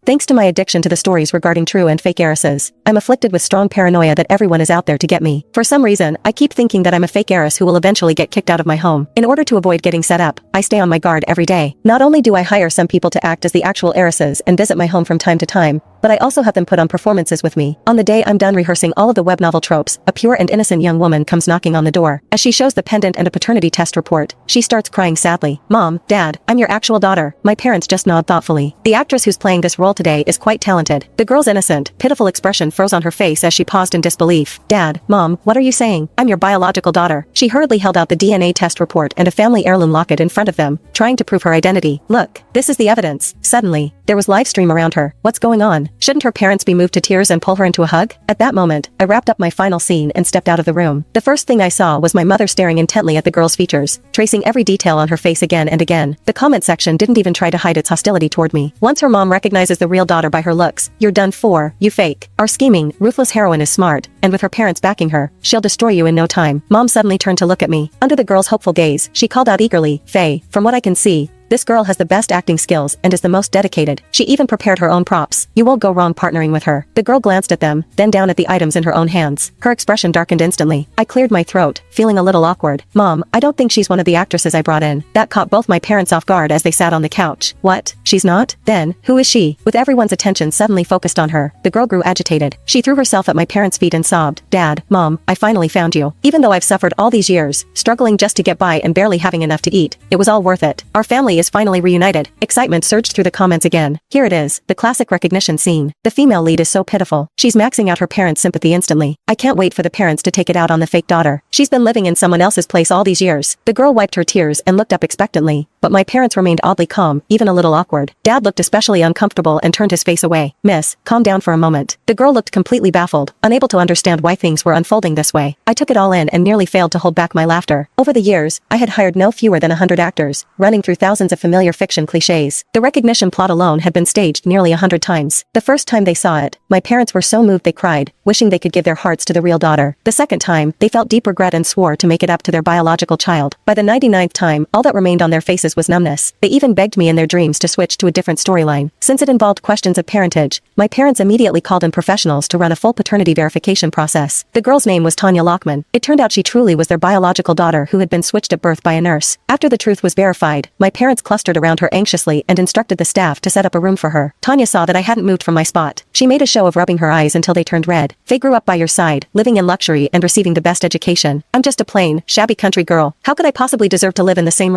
Thanks to my addiction to the stories regarding true and fake heiresses, I'm afflicted with strong paranoia that everyone is out there to get me. For some reason, I keep thinking that I'm a fake heiress who will eventually get kicked out of my home. In order to avoid getting set up, I stay on my guard every day. Not only do I hire some people to act as the actual heiresses and visit my home from time to time, but I also have them put on performances with me. On the day I'm done rehearsing all of the web novel tropes, a pure and innocent young woman comes knocking on the door. As she shows the pendant and a paternity test report, she starts crying sadly. "Mom, Dad, I'm your actual daughter." My parents just nod thoughtfully. The actress who's playing this role today is quite talented. The girl's innocent, pitiful expression froze on her face as she paused in disbelief. "Dad, Mom, what are you saying? I'm your biological daughter." She hurriedly held out the DNA test report and a family heirloom locket in front of them, trying to prove her identity. "Look, this is the evidence." Suddenly, there was live stream around her. What's going on? Shouldn't her parents be moved to tears and pull her into a hug? At that moment, I wrapped up my final scene and stepped out of the room. The first thing I saw was my mother staring intently at the girl's features, tracing every detail on her face again and again. The comment section didn't even try to hide its hostility toward me. Once her mom recognizes the real daughter by her looks, "You're done for, you fake." Our scheming, ruthless heroine is smart, and with her parents backing her, she'll destroy you in no time. Mom suddenly turned to look at me. Under the girl's hopeful gaze, she called out eagerly, "Faye, from what I can see, this girl has the best acting skills and is the most dedicated." She even prepared her own props. You won't go wrong partnering with her. The girl glanced at them, then down at the items in her own hands. Her expression darkened instantly. I cleared my throat, feeling a little awkward. "Mom, I don't think she's one of the actresses I brought in." That caught both my parents off guard as they sat on the couch. "What? She's not? Then, who is she?" With everyone's attention suddenly focused on her, the girl grew agitated. She threw herself at my parents' feet and sobbed, "Dad, Mom, I finally found you. Even though I've suffered all these years, struggling just to get by and barely having enough to eat, it was all worth it. Our family is finally reunited." Excitement surged through the comments again. Here it is, the classic recognition scene. The female lead is so pitiful. She's maxing out her parents' sympathy instantly. I can't wait for the parents to take it out on the fake daughter. She's been living in someone else's place all these years. The girl wiped her tears and looked up expectantly, but my parents remained oddly calm, even a little awkward. Dad looked especially uncomfortable and turned his face away. "Miss, calm down for a moment." The girl looked completely baffled, unable to understand why things were unfolding this way. I took it all in and nearly failed to hold back my laughter. Over the years, I had hired no fewer than 100 actors, running through thousands of familiar fiction cliches. The recognition plot alone had been staged nearly 100 times. The first time they saw it, my parents were so moved they cried, wishing they could give their hearts to the real daughter. The second time, they felt deep regret and swore to make it up to their biological child. By the 99th time, all that remained on their faces was numbness. They even begged me in their dreams to switch to a different storyline. Since it involved questions of parentage, my parents immediately called in professionals to run a full paternity verification process. The girl's name was Tanya Lockman. It turned out she truly was their biological daughter who had been switched at birth by a nurse. After the truth was verified, my parents clustered around her anxiously and instructed the staff to set up a room for her. Tanya saw that I hadn't moved from my spot. She made a show of rubbing her eyes until they turned red. "Faye grew up by your side, living in luxury and receiving the best education. I'm just a plain, shabby country girl. How could I possibly deserve to live in the same